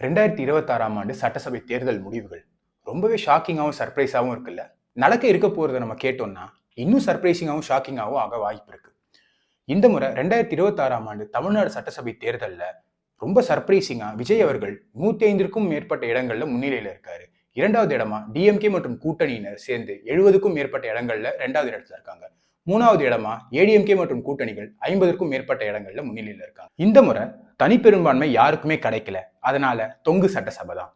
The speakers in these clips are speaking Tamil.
2026ஆம் ஆண்டு சட்டசபை தேர்தல் முடிவுகள் ரொம்பவே ஷாக்கிங்காகவும் சர்ப்ரைஸாகவும் இருக்குல்ல. நடக்க இருக்க போறதை நம்ம கேட்டோம்னா இன்னும் சர்ப்ரைசிங்காகவும் ஷாக்கிங்காகவும் ஆக வாய்ப்பு இருக்கு. இந்த முறை 2026ஆம் ஆண்டு தமிழ்நாடு சட்டசபை தேர்தலில் ரொம்ப சர்ப்ரைசிங்கா விஜய் அவர்கள் 105க்கும் மேற்பட்ட இடங்கள்ல முன்னிலையில இருக்காரு. இரண்டாவது இடமா டிஎம்கே மற்றும் கூட்டணியினர் சேர்ந்து 70க்கும் மேற்பட்ட இடங்கள்ல இரண்டாவது இடத்துல இருக்காங்க. மூணாவது இடமா ஏடிஎம்கே மற்றும் கூட்டணிகள் 50க்கும் மேற்பட்ட இடங்கள்ல முன்னிலையில இருக்காங்க. இந்த முறை தனிப்பெரும்பான்மை யாருக்குமே கிடைக்கல. அதனால தொங்கு சட்டசபை தான்.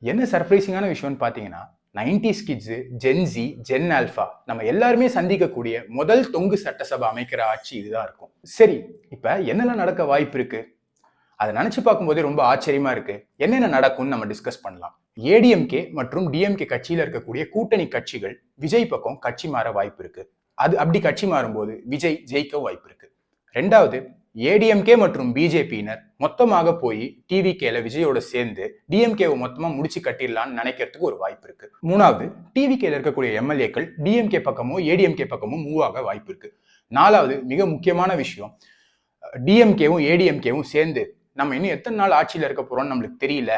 என்ன சர்ப்ரைசிங்கான விஷயம்னு பாத்தீங்கன்னா 90s kids, gen Z, gen alpha நம்ம எல்லாருமே சந்திக்கக்கூடிய முதல் தொங்கு சட்டசபை அமைக்கிற ஆட்சி இதுதான் இருக்கும். சரி, இப்ப என்னெல்லாம் நடக்க வாய்ப்பு இருக்கு? அதை நினைச்சு பார்க்கும்போதே ரொம்ப ஆச்சரியமா இருக்கு. என்னென்ன நடக்கும்னு நம்ம டிஸ்கஸ் பண்ணலாம். ஏடிஎம்கே மற்றும் டிஎம்கே கட்சியில இருக்கக்கூடிய கூட்டணி கட்சிகள் விஜய் பக்கம் கட்சி மாற வாய்ப்பு இருக்கு. அது அப்படி கட்சி மாறும்போது விஜய் ஜெயிக்க வாய்ப்பு இருக்கு. ரெண்டாவது, ஏடிஎம்கே மற்றும் பிஜேபியினர் மொத்தமாக போய் டிவிகேல விஜயோட சேர்ந்து டிஎம்கேவை மொத்தமா முடிச்சு கட்டிடலாம்னு நினைக்கிறதுக்கு ஒரு வாய்ப்பு இருக்கு. மூணாவது, டிவிகேல இருக்கக்கூடிய எம்எல்ஏக்கள் டிஎம்கே பக்கமோ ஏடிஎம்கே பக்கமோ மூவ் ஆக வாய்ப்பு இருக்கு. நாலாவது, மிக முக்கியமான விஷயம், டிஎம்கேவும் ஏடிஎம்கேவும் சேர்ந்து நம்ம இன்னும் எத்தனை நாள் ஆட்சியில இருக்க போறோம்னு நம்மளுக்கு தெரியல,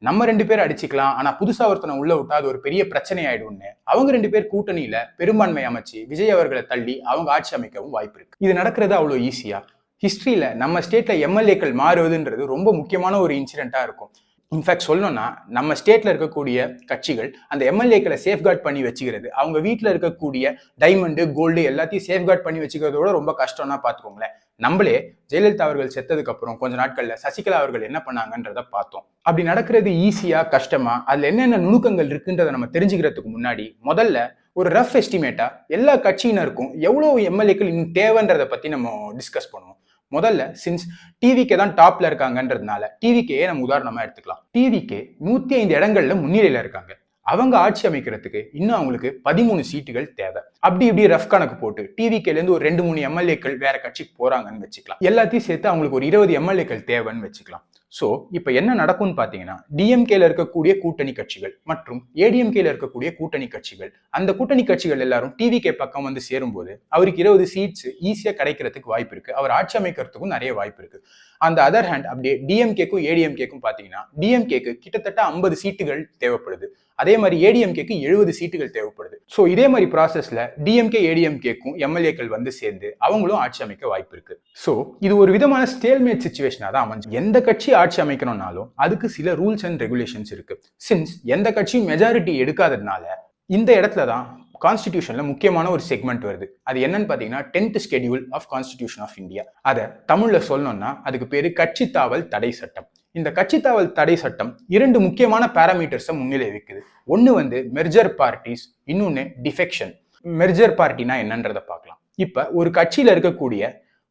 நம்ம 2 பேர் அடிச்சுக்கலாம், ஆனா புதுசா ஒருத்தனை உள்ள விட்டா அது ஒரு பெரிய பிரச்சனை ஆயிடும்னு அவங்க 2 பேர் கூட்டணியில பெரும்பான்மை அமைச்சு விஜய் அவர்களை தள்ளி அவங்க ஆட்சி அமைக்கவும் வாய்ப்பு இருக்கு. இது நடக்கிறது அவ்வளவு ஈஸியா? ஹிஸ்டரியில நம்ம ஸ்டேட்ல எம்எல்ஏக்கள் மாறுவதுன்றது ரொம்ப முக்கியமான ஒரு இன்சிடென்ட்டா இருக்கும். இன்ஃபேக்ட் சொல்லணும்னா நம்ம ஸ்டேட்ல இருக்கக்கூடிய கட்சிகள் அந்த எம்எல்ஏக்களை சேஃப்கார்ட் பண்ணி வச்சுக்கிறது, அவங்க வீட்டுல இருக்கக்கூடிய டைமண்டு, கோல்டு எல்லாத்தையும் சேஃப்கார்ட் பண்ணி வச்சுக்கிறதோட ரொம்ப கஷ்டம்னா பாத்துக்கோங்களேன். நம்மளே ஜெயலலிதா அவர்கள் செத்ததுக்கு அப்புறம் கொஞ்ச நாட்கள்ல சசிகலா அவர்கள் என்ன பண்ணாங்கன்றத பார்த்தோம். அப்படி நடக்கிறது ஈஸியா கஷ்டமா, அதுல என்னென்ன நுணுக்கங்கள் இருக்குன்றதை நம்ம தெரிஞ்சுக்கிறதுக்கு முன்னாடி முதல்ல ஒரு ரஃப் எஸ்டிமேட்டா எல்லா கட்சியினருக்கும் எவ்வளவு எம்எல்ஏக்கள் இன்னும் தேவைன்றதை பத்தி நம்ம டிஸ்கஸ் பண்ணுவோம். முதல்ல சின்ஸ் டிவிகே தான் டாப்ல இருக்காங்கன்றதுனால டிவிகே நம்ம உதாரணமா எடுத்துக்கலாம். டிவிகே 105 இடங்கள்ல முன்னிலையில இருக்காங்க. அவங்க ஆட்சி அமைக்கிறதுக்கு இன்னும் அவங்களுக்கு 13 சீட்டுகள் தேவை. அப்படி இப்படி ரஃப் கணக்கு போட்டு டிவிகேல இருந்து ஒரு 2-3 எம்எல்ஏக்கள் வேற கட்சிக்கு போறாங்கன்னு வச்சுக்கலாம். எல்லாத்தையும் சேர்த்து அவங்களுக்கு ஒரு 20 எம்எல்ஏக்கள் தேவைன்னு வச்சுக்கலாம். சோ இப்ப என்ன நடக்கும்னு பாத்தீங்கன்னா, டிஎம்கேல இருக்கக்கூடிய கூட்டணி கட்சிகள் மற்றும் ஏடிஎம்கேல இருக்கக்கூடிய கூட்டணி கட்சிகள், அந்த கூட்டணி கட்சிகள் எல்லாரும் டிவிகே பக்கம் வந்து சேரும்போது அவருக்கு 20 சீட்ஸ் ஈஸியா கிடைக்கிறதுக்கு வாய்ப்பு இருக்கு. அவர் ஆட்சி அமைக்கிறதுக்கும் நிறைய வாய்ப்பு இருக்கு. அந்த அதர் ஹேண்ட் அப்படியே டிஎம்கேக்கும் ஏடிஎம்கேக்கும் பாத்தீங்கன்னா, டிஎம்கேக்கு கிட்டத்தட்ட 50 சீட்டுகள் தேவைப்படுது. அதே மாதிரி ஏடிஎம்கேக்கு 70 சீட்டுகள் தேவைப்படுது. சோ இதே மாதிரி ப்ராசஸ்ல டிஎம்கே ஏடிஎம்கேக்கும் எம்எல்ஏக்கள் வந்து சேர்ந்து அவங்களும் ஆட்சி அமைக்க வாய்ப்பு இருக்கு. சோ இது ஒரு விதமான ஸ்டேல்மேட் சிச்சுவேஷனா தான் அமைஞ்சு. எந்த கட்சி ஆட்சி அமைக்கணும்னாலும் அதுக்கு சில ரூல்ஸ் அண்ட் ரெகுலேஷன்ஸ் இருக்கு. சின்ஸ் எந்த கட்சியும் மெஜாரிட்டி எடுக்காததுனால இந்த இடத்துல தான் கான்ஸ்டிடியூஷன்ல முக்கியமான ஒரு செக்மெண்ட் வருது. அது என்னன்னு பாத்தீங்கன்னா 10th schedule of constitution of India. அதை தமிழ்ல சொல்லணும்னா அதுக்கு பேரு கட்சி தாவல் தடை சட்டம். இந்த கட்சி தாவல் தடை சட்டம் 2 முக்கியமான பாராமீட்டர்ஸை முன்னிலை வைக்குது. ஒன்னு வந்து மெர்ஜர் பார்ட்டிஸ், இன்னொன்னு டிஃபெக்ஷன். மெர்ஜர் பார்ட்டினா என்னன்றதை பார்க்கலாம். இப்ப ஒரு கட்சியில இருக்கக்கூடிய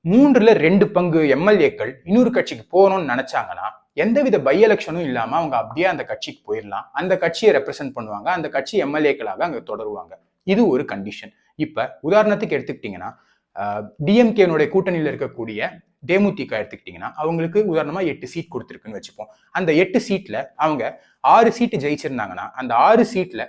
3/2 பங்கு எம்எல்ஏக்கள் இன்னொரு கட்சிக்கு போகணும்னு நினைச்சாங்கன்னா எந்தவித பை எலெக்ஷனும் இல்லாம அவங்க அப்படியே அந்த கட்சிக்கு போயிடலாம். அந்த கட்சியை ரெப்ரசென்ட் பண்ணுவாங்க, அந்த கட்சி எம்எல்ஏக்களாக அங்க தொடருவாங்க. இது ஒரு கண்டிஷன். இப்ப உதாரணத்துக்கு எடுத்துக்கிட்டீங்கன்னா, டிஎம்கேனுடைய கூட்டணியில இருக்கக்கூடிய தேமுதிக எடுத்துக்கிட்டீங்கன்னா அவங்களுக்கு உதாரணமா 8 சீட் கொடுத்துருக்குன்னு வச்சுப்போம். அந்த 8 சீட்ல அவங்க 6 சீட்டு ஜெயிச்சிருந்தாங்கன்னா அந்த 6 சீட்ல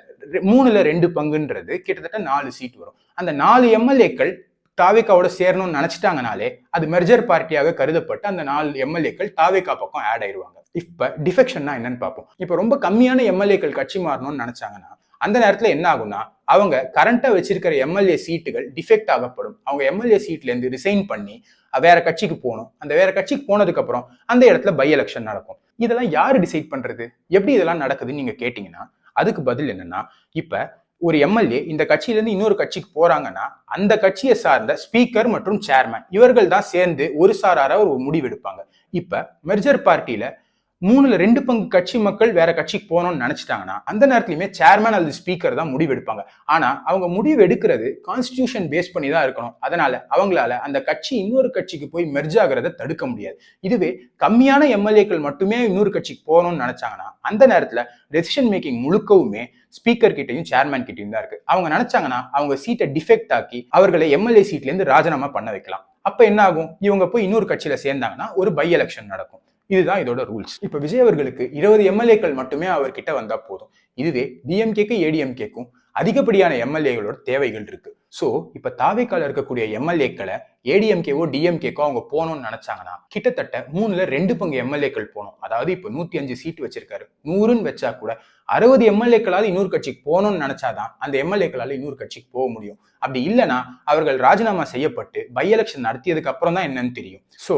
3/2 பங்குன்றது கிட்டத்தட்ட 4 சீட் வரும். அந்த 4 எம்எல்ஏக்கள் தாவேக்காவோட சேரணும்னு நினைச்சிட்டாங்கனாலே அது மெர்ஜர் பார்ட்டியாக கருதப்பட்டு அந்த 4 எம்எல்ஏக்கள் தாவேக்கா பக்கம் ஆட் ஆயிடுவாங்க. இப்ப டிஃபெக்ஷன்னா என்னன்னு பார்ப்போம். இப்ப ரொம்ப கம்மியான எம்எல்ஏக்கள் கட்சி மாறணும்னு நினைச்சாங்கன்னா அந்த நேரத்துல என்ன ஆகும்னா அவங்க கரண்டா வச்சிருக்கிற எம்எல்ஏ சீட்டுகள் டிஃபெக்ட் ஆகப்படும். அவங்க எம்எல்ஏ சீட்ல இருந்து ரிசைன் பண்ணி வேற கட்சிக்கு போகணும். அந்த வேற கட்சிக்கு போனதுக்கு அப்புறம் அந்த இடத்துல பை எலெக்ஷன் நடக்கும். இதெல்லாம் யாரு டிசைட் பண்றது? எப்படி இதெல்லாம் நடக்குதுன்னு நீங்க கேட்டீங்கன்னா அதுக்கு பதில் என்னன்னா, இப்ப ஒரு எம்எல்ஏ இந்த கட்சியில இருந்து இன்னொரு கட்சிக்கு போறாங்கன்னா அந்த கட்சியை சார்ந்த ஸ்பீக்கர் மற்றும் சேர்மேன் இவர்கள் தான் சேர்ந்து ஒரு சாரார ஒரு முடிவு எடுப்பாங்க. இப்ப மெர்ஜர் பார்ட்டியில 3/2 பங்கு கட்சி மக்கள் வேற கட்சிக்கு போகணும்னு நினைச்சிட்டாங்கன்னா அந்த நேரத்திலுமே சேர்மேன் அல்லது ஸ்பீக்கர் தான் முடிவு எடுப்பாங்க. ஆனா அவங்க முடிவு எடுக்கிறது கான்ஸ்டிடியூஷன் பேஸ் பண்ணி தான் இருக்கணும். அதனால அவங்களால அந்த கட்சி இன்னொரு கட்சிக்கு போய் மெர்ஜ் ஆகிறத தடுக்க முடியாது. இதுவே கம்மியான எம்எல்ஏக்கள் மட்டுமே இன்னொரு கட்சிக்கு போகணும்னு நினைச்சாங்கன்னா அந்த நேரத்துல டெசிஷன் மேக்கிங் முழுக்கவுமே ஸ்பீக்கர் கிட்டையும் சேர்மேன் கிட்டையும் தான் இருக்கு. அவங்க நினைச்சாங்கன்னா அவங்க சீட்டை டிஃபெக்ட் ஆக்கி அவர்களை எம்எல்ஏ சீட்ல இருந்து ராஜினாமா பண்ண வைக்கலாம். அப்ப என்ன ஆகும்? இவங்க போய் இன்னொரு கட்சியில சேர்ந்தாங்கன்னா ஒரு பை எலெக்ஷன் நடக்கும். இதுதான் இதோட ரூல்ஸ். இப்ப விஜய் அவர்களுக்கு 20 எம்எல்ஏக்கள் மட்டுமே அவர்கிட்ட வந்தா போதும். இதுவே டிஎம்கேக்கு ஏடிஎம்கேக்கும் அதிகப்படியான எம்எல்ஏகளோட தேவைகள் இருக்கு. சோ இப்ப தாவேக்கால இருக்கக்கூடிய எம்எல்ஏக்களை ஏடிஎம்கேவோ டிஎம்கேக்கோ அவங்க போகணும்னு நினைச்சாங்கன்னா கிட்டத்தட்ட 3/2 பங்கு எம்எல்ஏக்கள் போகணும். அதாவது இப்ப 105 சீட் வச்சிருக்காரு, 100ன்னு வச்சா கூட 60 எம்எல்ஏக்களாவது இன்னொரு கட்சிக்கு போகணும்னு நினைச்சாதான் அந்த எம்எல்ஏக்களால இன்னொரு கட்சிக்கு போக முடியும். அப்படி இல்லைன்னா அவர்கள் ராஜினாமா செய்யப்பட்டு பை எலெக்ஷன் நடத்தியதுக்கு அப்புறம் தான் என்னன்னு தெரியும். சோ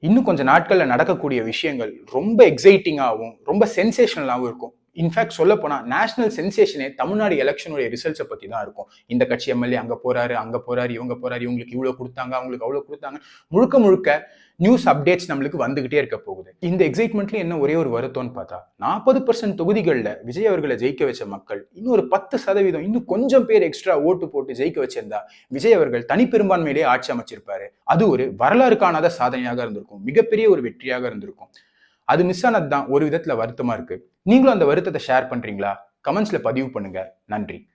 இன்னும் கொஞ்சம் நாட்கள்ல நடக்கக்கூடிய விஷயங்கள் ரொம்ப எக்ஸைட்டிங்காகவும் ரொம்ப சென்சேஷனலாகவும் இருக்கும். இன்ஃபேக்ட் சொல்ல போனா நேஷனல் சென்சேஷனே தமிழ்நாடு எலெக்ஷனுடைய ரிசல்ட்ஸை பத்தி தான் இருக்கும். இந்த கட்சி எம்எல்ஏ அங்க போறாரு, இவங்க போறாரு, இவங்களுக்கு இவ்வளவு கொடுத்தாங்க, அவங்களுக்கு அவ்வளவு கொடுத்தாங்க, முழுக்க முழுக்க நியூஸ் அப்டேட்ஸ் நம்மளுக்கு வந்துகிட்டே இருக்க போகுது. இந்த எக்ஸைட்மெண்ட்ல என்ன ஒரே ஒரு வருத்தம்னு பார்த்தா 40% தொகுதிகளில் விஜய் அவர்களை ஜெயிக்க வச்ச மக்கள் இன்னும் ஒரு 10% இன்னும் கொஞ்சம் பேர் எக்ஸ்ட்ரா ஓட்டு போட்டு ஜெயிக்க வச்சிருந்தா விஜய் அவர்கள் தனிப்பெரும்பான்மையிலேயே ஆட்சி அமைச்சிருப்பாரு. அது ஒரு வரலாறு காணாத சாதனையாக இருந்திருக்கும், மிகப்பெரிய ஒரு வெற்றியாக இருந்திருக்கும். அது மிஸ் ஆனது தான் ஒரு விதத்துல வருத்தமா இருக்கு. நீங்களும் அந்த வருத்தத்தை ஷேர் பண்றீங்களா? கமெண்ட்ஸ்ல பதிவு பண்ணுங்க. நன்றி.